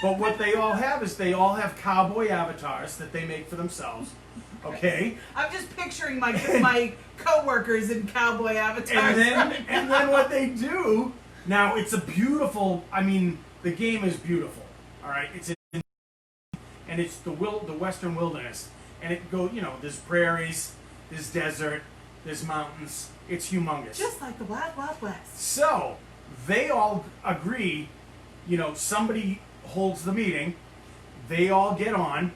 But what they all have is they all have cowboy avatars that they make for themselves. Okay? I'm just picturing my coworkers in cowboy avatars. And then what they do, now it's a beautiful, the game is beautiful. All right? And it's the western wilderness. And it there's prairies, there's desert, there's mountains. It's humongous. Just like the Wild Wild West. So, they all agree, somebody holds the meeting, they all get on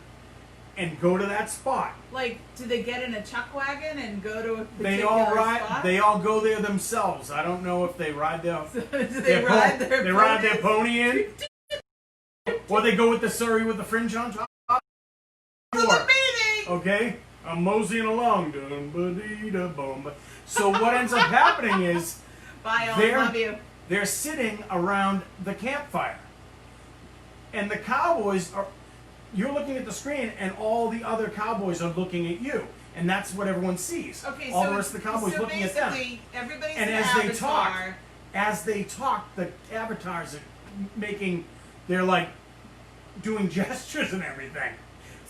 and go to that spot. Like, do they get in a chuck wagon and go to a particular They all ride. spot? They all go there themselves. I don't know if they ride their. Do they ride their They ride their ponies? pony in, or they go with the Surrey with the fringe on top. To the meeting! Okay, I'm moseying along. Dum-ba-dee-da-bum. So what ends up happening is Bye, all. Love you. they're sitting around the campfire, and the cowboys are. You're looking at the screen, and all the other cowboys are looking at you, and that's what everyone sees. Okay, all so the rest of the cowboys so looking at them. basically, everybody's And an as avatar. they talk, the avatars are making. They're like doing gestures and everything.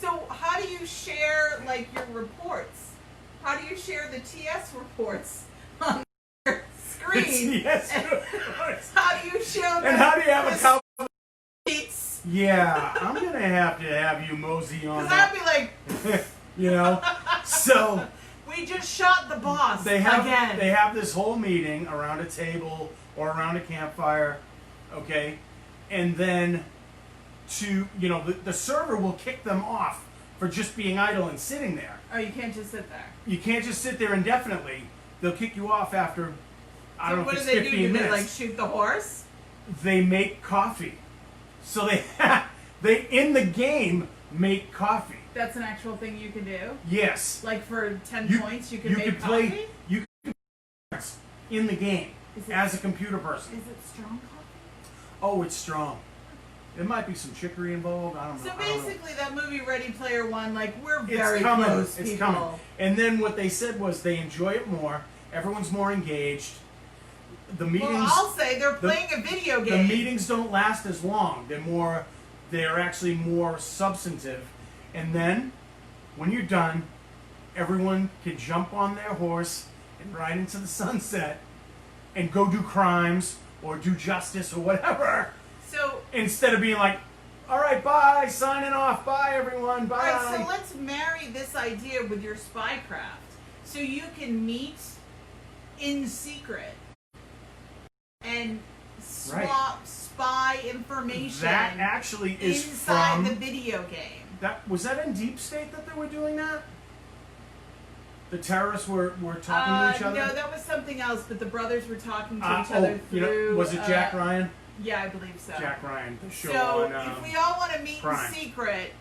So how do you share like your reports? How do you share the TS reports on your screen? Yes. How do you show them? And how do you have a cowboy? Because Yeah, I'm gonna have to have you mosey on I'd that. be like, So we just shot the boss they have again. they have this whole meeting around a table or around a campfire, okay, and then the server will kick them off for just being idle and sitting there. Oh, you can't just sit there. You can't just sit there indefinitely. They'll kick you off after I don't know What if do it's they 15 do? Do minutes. they like shoot the horse? They make coffee. So they in the game make coffee. That's an actual thing you can do. Yes. Like for 10 points, you can make could coffee. play you could play in the game Is it- as a computer person. Is it strong coffee? Oh, it's strong. There might be some chicory involved. I don't know. So I don't know. basically, that movie Ready Player One, like we're It's very coming. close It's people. coming. And then what they said was they enjoy it more. Everyone's more engaged. The meetings. Well, I'll say they're playing a video The game. meetings don't last as long. They're more They are actually more substantive. And then, when you're done, everyone can jump on their horse and ride into the sunset and go do crimes or do justice or whatever. So instead of being like, all right, bye, signing off, bye everyone, bye. All right, so let's marry this idea with your spycraft. So you can meet in secret and swap spy information. That actually is inside from the video game. Was that in Deep State that they were doing that? The terrorists were talking to each other? No, that was something else, but the brothers were talking to each other through... was it Jack Ryan? Yeah, I believe so. Jack Ryan, the show so on if we all want to meet Prime. in secret,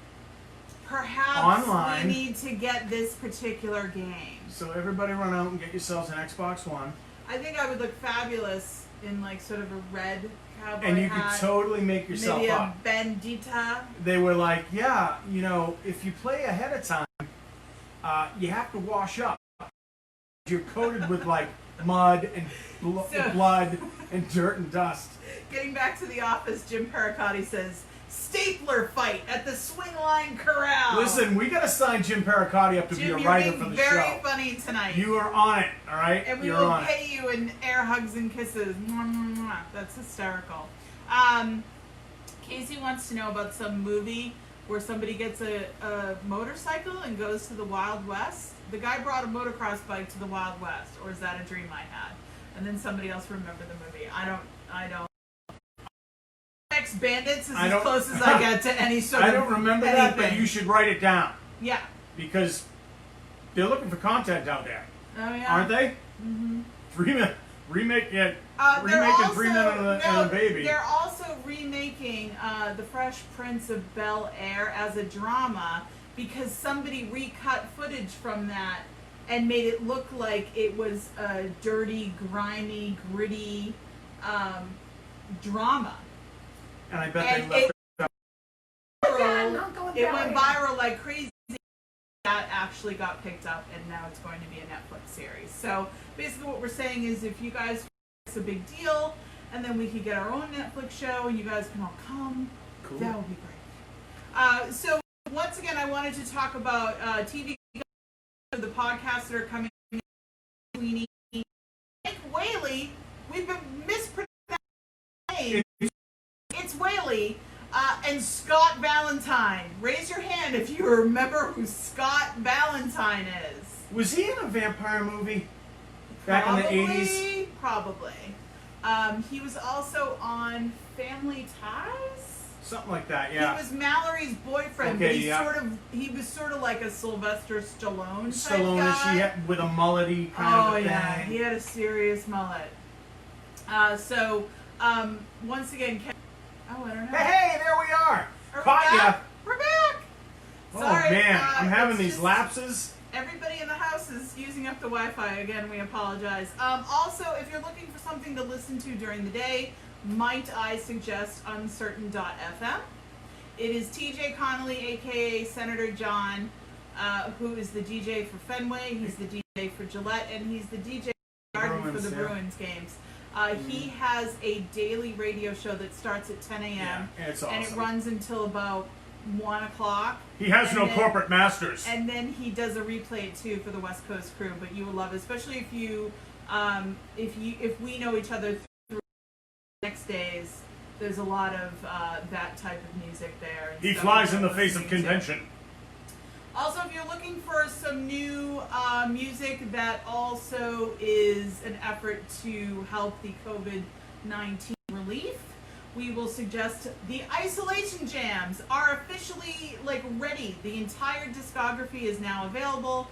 perhaps Online. we need to get this particular game. So everybody run out and get yourselves an Xbox One. I think I would look fabulous in like sort of a red cowboy And you hat. could totally make yourself maybe up. a bandita. They were like, yeah, if you play ahead of time, you have to wash up. You're coated with like mud and blood and dirt and dust. Getting back to the office, Jim Pericotti says, stapler fight at the Swingline Corral. Listen, we got to sign Jim Pericotti up to be a writer for the show. You're being very funny tonight. You are on it, all right? And we You're will on pay it. you in air hugs and kisses. Mwah, mwah, mwah. That's hysterical. Casey wants to know about some movie where somebody gets a motorcycle and goes to the Wild West. The guy brought a motocross bike to the Wild West, or is that a dream I had? And then somebody else remembered the movie. I don't. Ex-Bandits is as close as I get to any sort of I don't remember that, but you should write it down. Yeah. Because they're looking for content out there. Oh, yeah. Aren't they? Mm-hmm. Remake it. Remaking 3 Men and a Baby. They're also remaking The Fresh Prince of Bel-Air as a drama because somebody recut footage from that and made it look like it was a dirty, grimy, gritty drama. And I bet they left it went viral like crazy. That actually got picked up, and now it's going to be a Netflix series. So basically what we're saying is if you guys think it's a big deal, and then we could get our own Netflix show, and you guys can all come, cool. That would be great. So once again, I wanted to talk about TV, the podcasts that are coming in. Sweeney, Mike Whaley, we've been mispronouncing his name. It's Whaley. And Scott Valentine. Raise your hand if you remember who Scott Valentine is. Was he in a vampire movie back in the 80s? Probably. He was also on Family Ties? Something like that, yeah. He was Mallory's boyfriend, Okay, but he was sort of like a Sylvester Stallone type Stallone-ish, guy. with a mullety kind of a thing. Oh, yeah. He had a serious mullet. Once again, oh, I don't know. Hey, there we are. Are we Caught ya. back? We're back. Oh, Sorry, man. I'm having it's these just- lapses. Everybody in the house is using up the Wi-Fi. Again, we apologize. Also, if you're looking for something to listen to during the day, might I suggest Uncertain.fm. It is TJ Connolly, a.k.a. Senator John, who is the DJ for Fenway. He's the DJ for Gillette, and he's the DJ for the Bruins games. He has a daily radio show that starts at 10 a.m. Yeah, it's awesome. And it runs until about 1 o'clock. He has no corporate masters. And then he does a replay too for the West Coast crew. But you will love it, especially if we know each other through the next days. There's a lot of that type of music there. He flies in the face of convention. Also, if you're looking for some new music that also is an effort to help the COVID-19 relief, we will suggest the Isolation Jams are officially ready. The entire discography is now available.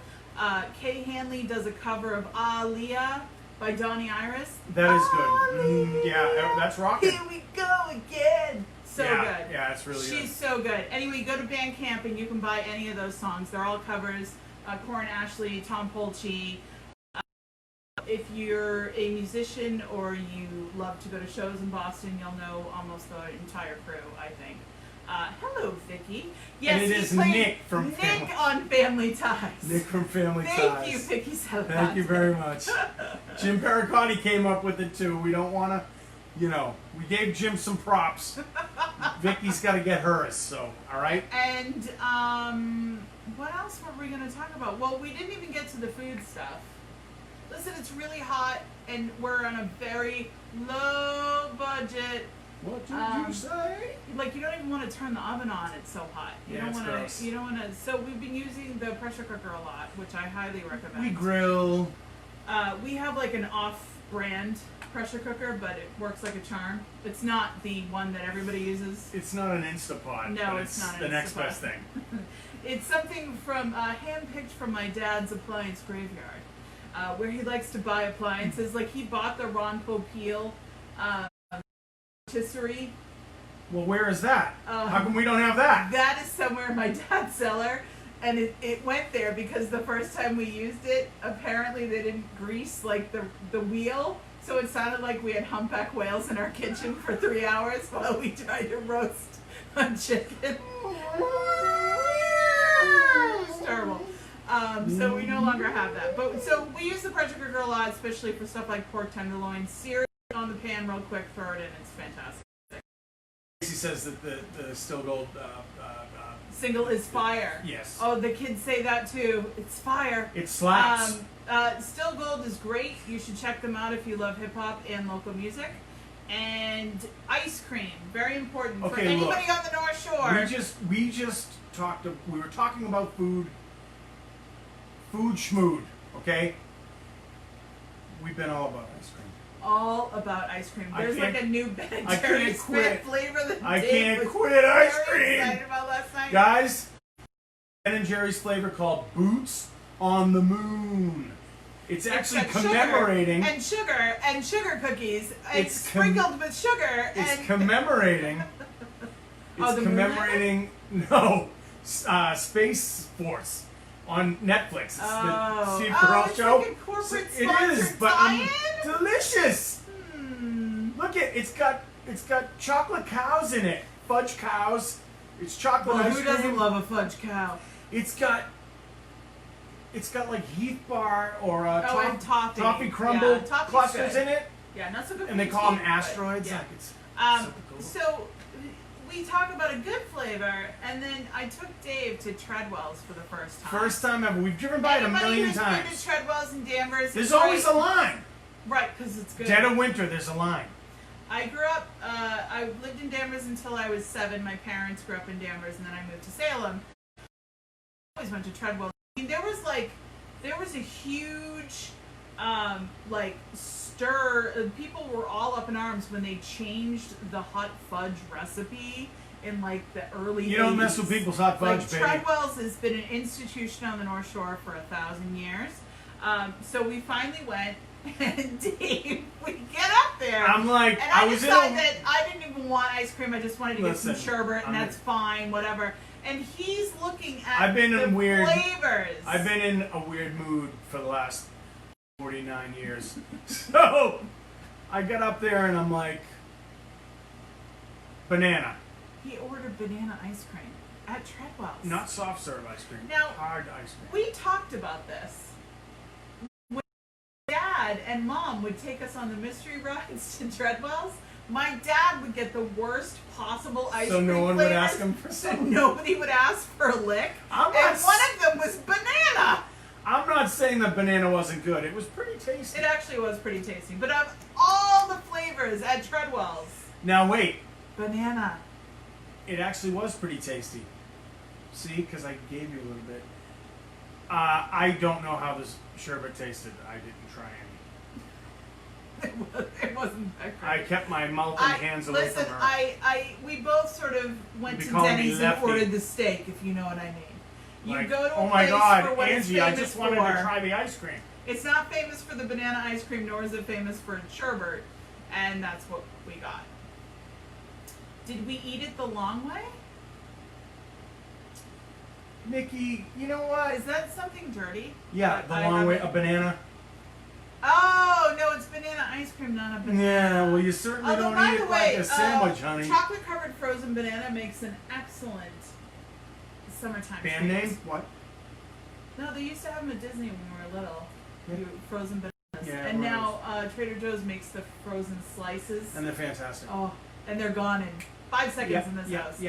Kay Hanley does a cover of Aaliyah by Donnie Iris. That is good. Yeah, that's rocking. Here we go again. So good. Yeah, it's really good. She's so good. Anyway, go to Bandcamp and you can buy any of those songs. They're all covers. Corin Ashley, Tom Polchi. If you're a musician or you love to go to shows in Boston, you'll know almost the entire crew, I think. Hello, Vicky. Yes, and it is Nick from Family on Family Ties. Nick from Family Ties. Thank you, Vicky. Thank you very much. Jim Pericotti came up with it too. We don't want to you know, we gave Jim some props. Vicky's got to get hers, so, all right? And what else were we going to talk about? Well, we didn't even get to the food stuff. Listen, it's really hot, and we're on a very low budget. What did you say? Like, you don't even want to turn the oven on. It's so hot. You don't it's want gross. to. You don't want to. So we've been using the pressure cooker a lot, which I highly recommend. We grill. We have like an off-brand pressure cooker, but it works like a charm. It's not the one that everybody uses. It's not an Instapot. No, but it's not an the next Instapot. best thing. It's something from hand-picked from my dad's appliance graveyard, where he likes to buy appliances. Like he bought the Ron Popeil rotisserie. Well, where is that? How come we don't have that? That is somewhere in my dad's cellar, and it went there because the first time we used it, apparently they didn't grease like the wheel, so it sounded like we had humpback whales in our kitchen for 3 hours while we tried to roast a chicken. It's terrible. So we no longer have that. But so we use the pressure cooker a lot, especially for stuff like pork tenderloin. Sear it on the pan real quick, throw it in. It's fantastic. He says that the Still Gold Single is fire. yes. Oh, the kids say that too. It's fire. It slaps. Still Gold is great. You should check them out if you love hip hop and local music. And ice cream, very important for Okay, anybody look. on the North Shore. we just talked. We were talking about food schmood. Okay. We've been all about ice cream. All about ice cream. There's like a new Ben and Jerry's flavor that I Dave can't was quit ice very cream. excited about last night. Guys, Ben and Jerry's flavor called Boots on the Moon. It's actually got commemorating. sugar and sugar cookies. It's It's sprinkled with sugar. It's and commemorating. Oh, It's the commemorating. No, Space Force on Netflix. It's the Steve Carell it's show. like a corporate It is, sponsored but tie-in? delicious. Look at it's got chocolate cows in it, fudge cows. It's chocolate Well, ice who cream. doesn't love a fudge cow? It's got like Heath Bar or and toffee. crumble Yeah, toffee's clusters good. in it, Yeah, not so good. and they for call them teeth, but asteroids. yeah. Like it's super cool. So we talk about a good flavor, and then I took Dave to Treadwell's for the first time. First time ever. We've driven by it a Anybody million who's times. been to Treadwell's in Danvers, There's it's always great. a line. Right, because it's good. Dead of winter, there's a line. I grew up, I lived in Danvers until I was 7. My parents grew up in Danvers, and then I moved to Salem. I always went to Treadwell. I mean, there was a huge, stir. People were all up in arms when they changed the hot fudge recipe in, the early You don't 80s. mess with people's hot fudge, baby. Treadwell's has been an institution on the North Shore for 1,000 years. So we finally went, and Dave, we get up there. I'm like, And I I was decided in that I didn't even want ice cream. I just wanted to get some Listen, sherbet, and I'm- that's fine, whatever. And he's looking at I've been the in weird- flavors. I've been in a weird mood for the last 49 years. So I got up there and I'm like, banana. He ordered banana ice cream at Treadwell's. Not soft serve ice cream. Now- hard ice cream. We talked about this. When Dad and Mom would take us on the mystery rides to Treadwell's, my dad would get the worst possible ice So cream no one would flavors, ask him for so something? nobody would ask for a lick. I'm not And s- one of them was banana. I'm not saying that banana wasn't good. It was pretty tasty. It actually was pretty tasty. But of all the flavors at Treadwell's, Now wait, banana. it actually was pretty tasty. See, because I gave you a little bit. I don't know how this sherbet tasted. I didn't try any. It wasn't that great. I kept my mouth and hands away Listen, from her. we both sort of went You to be calling me Denny's and lefty. ordered the steak, if you know what I mean. You Like, go to a oh my place God, for what it's Angie, I famous just wanted for. to try the ice cream. It's not famous for the banana ice cream, nor is it famous for sherbet, and that's what we got. Did we eat it the long way? Nikki, you know what? Is that something dirty? Yeah, That the I long way, a haven't- banana. Oh, no, it's banana ice cream, not a banana. Yeah, well, you certainly Although, don't by eat the it way, like a sandwich, honey. chocolate-covered frozen banana makes an excellent summertime Band treat. name? What? No, they used to have them at Disney when we were little. Yeah. Frozen bananas. Yeah, and right. now Trader Joe's makes the frozen slices. And they're fantastic. Oh, and they're gone in 5 seconds in this house.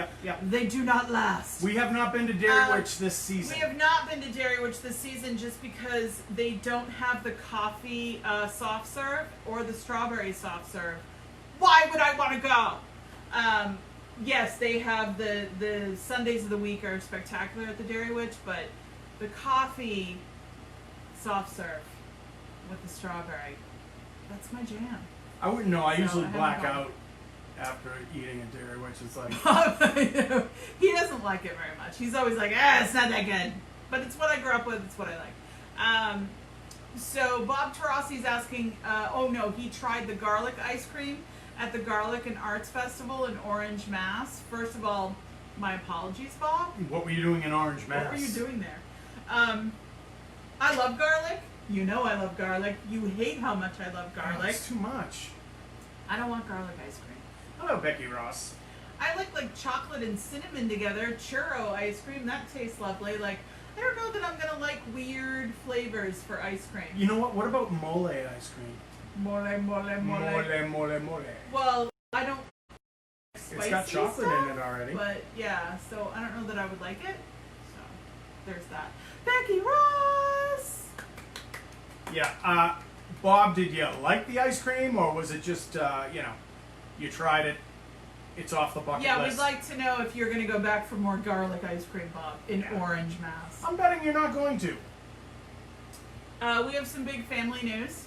They do not last. We have not been to Dairy Witch this season. We have not been to Dairy Witch this season just because they don't have the coffee soft serve or the strawberry soft serve. Why would I want to go? Yes, they have the Sundays of the week are spectacular at the Dairy Witch, but the coffee soft serve with the strawberry, that's my jam. I wouldn't know. I So, usually I haven't black gone. out after eating at Dairy Witch. It's like, He doesn't like it very much. He's always like, it's not that good. But it's what I grew up with. It's what I like. So Bob Tarassi's asking, he tried the garlic ice cream at the Garlic and Arts Festival in Orange, Mass. First of all, my apologies, Bob. what were you doing in Orange, Mass? What were you doing there? I love garlic. You know I love garlic. You hate how much I love garlic. It's too much. I don't want garlic ice cream. Hello, Becky Ross. I like chocolate and cinnamon together. Churro ice cream, that tastes lovely. Like, I don't know that I'm gonna like weird flavors for ice cream. You know what? What about mole ice cream? Mole. Mole. Well, I don't. It's got chocolate in it already. But yeah, so I don't know that I would like it. So there's that. Becky Ross. Yeah. Bob, did you like the ice cream, or was it just you tried it? It's off the bucket Yeah, list. we'd like to know if you're gonna go back for more garlic ice cream, Bob, in Orange, Mass. I'm betting you're not going to. We have some big family news.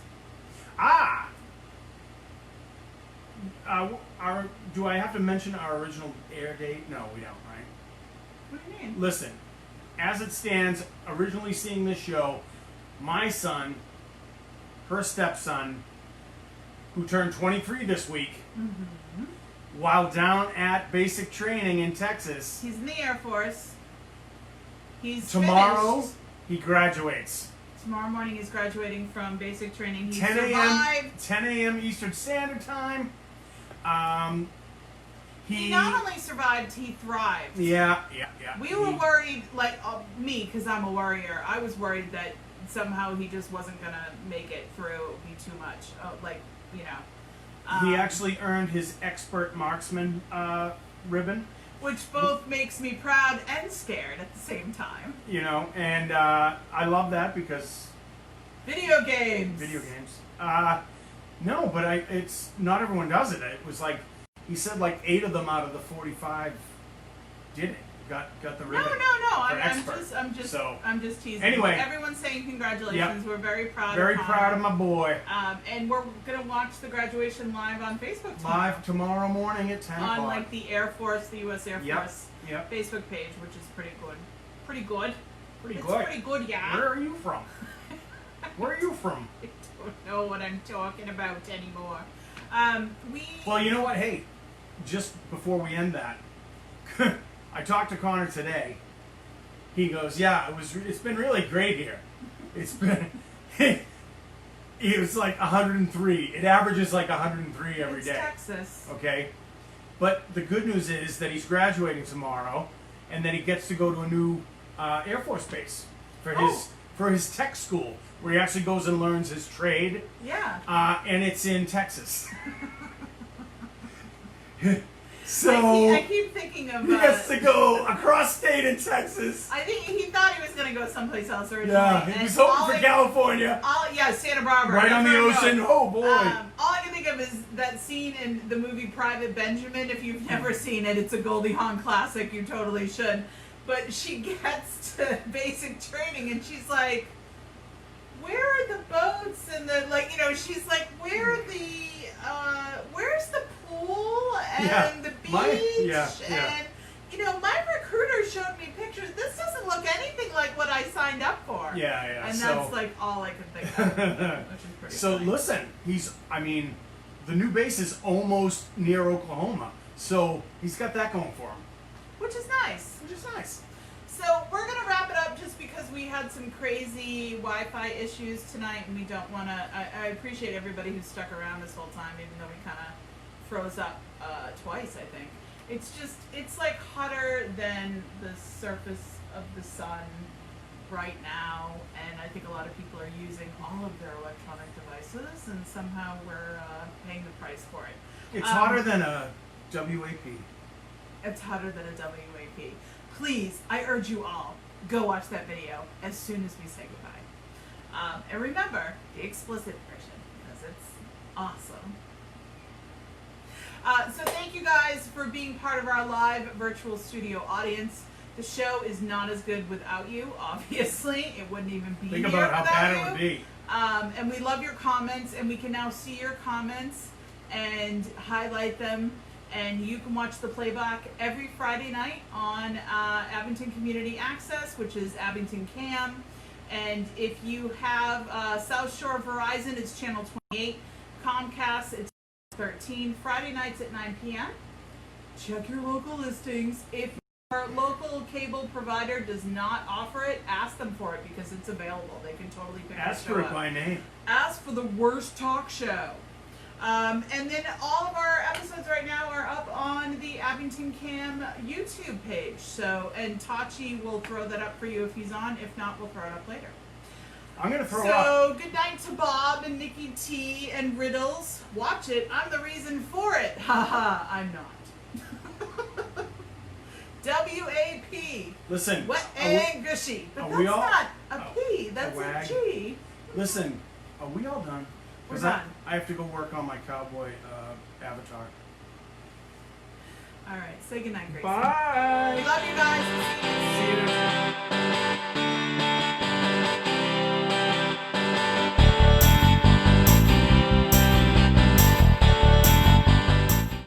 Do I have to mention our original air date? No, we don't, right? What do you mean? Listen, as it stands, originally seeing this show, my son, her stepson, who turned 23 this week, while down at basic training in Texas, He's in the Air Force. He's tomorrow finished. he graduates. Tomorrow morning he's graduating from basic training. He 10 a.m. survived. 10 a.m. Eastern Standard Time. He not only survived, he thrived. Yeah. We were worried, like me, because I'm a worrier. I was worried that somehow he just wasn't gonna make it through. It would be too much. He actually earned his expert marksman ribbon. Which both makes me proud and scared at the same time. And I love that because Video games. no, but it's not everyone does it. It was like he said, like 8 of them out of the 45 did it. Got the ribbon. No. I'm just teasing. Anyway, everyone's saying congratulations. Yep. We're very proud. Very proud of my boy. And we're gonna watch the graduation live on Facebook tomorrow. Live tomorrow morning at 10 o'clock. On like the Air Force, the U.S. Air Force Yep. Facebook page, which is pretty good. Pretty good. Pretty It's good. pretty good, yeah. Where are you from? Where are you from? I don't know what I'm talking about anymore. Well, you know what? Hey, just before we end that, I talked to Connor today. He goes, "Yeah, it's been really great here. It's been." It was like 103. It averages like 103 every day. It's Texas. Okay, but the good news is that he's graduating tomorrow, and that he gets to go to a new Air Force base for his tech school, where he actually goes and learns his trade. Yeah. And it's in Texas. So I keep thinking of. he gets to go across state in Texas. I think he thought he was going to go someplace else originally. Yeah, he was hoping for California. Santa Barbara. Right on the That's where ocean. I'm Oh boy. all I can think of is that scene in the movie Private Benjamin. If you've never seen it, it's a Goldie Hawn classic. You totally should. But she gets to basic training and she's like, "Where are the boats?" And she's like, "Where are the? Where's the pool and the beach?" And my recruiter showed me pictures. This doesn't look anything like what I signed up for. Yeah. And that's like all I could think of, which is pretty funny. Listen, the new base is almost near Oklahoma, so he's got that going for him. Which is nice. So we're going to wrap it up just because we had some crazy Wi-Fi issues tonight and we don't want to... I appreciate everybody who stuck around this whole time, even though we kind of froze up twice, I think. It's like hotter than the surface of the sun right now, and I think a lot of people are using all of their electronic devices, and somehow we're paying the price for it. It's hotter than a WAP. It's hotter than a WAP. Please, I urge you all, go watch that video as soon as we say goodbye. And remember, the explicit version, because it's awesome. So thank you guys for being part of our live virtual studio audience. The show is not as good without you, obviously. It wouldn't even be Think here about how without bad you. it would be. And we love your comments, and we can now see your comments and highlight them. And you can watch the playback every Friday night on Abington Community Access, which is Abington Cam. And if you have South Shore Verizon, it's channel 28. Comcast, it's 13. Friday nights at 9 p.m. Check your local listings. If your local cable provider does not offer it, ask them for it because it's available. They can totally pick Ask the show for it up. by name. Ask for the worst talk show. And then all of our episodes right now are up on the Abington Cam YouTube page. So, and Tachi will throw that up for you if he's on. If not, we'll throw it up later. I'm going to throw up. So, good night to Bob and Nikki T and Riddles. Watch it. I'm the reason for it. Haha, I'm not. W-A-P. Listen. Wet and gushy. But are that's we all- not a P. That's a wag? G. Listen, are we all done? We're 'Cause done. I have to go work on my cowboy avatar. All right. Say goodnight, Gracie. Bye. We love you guys.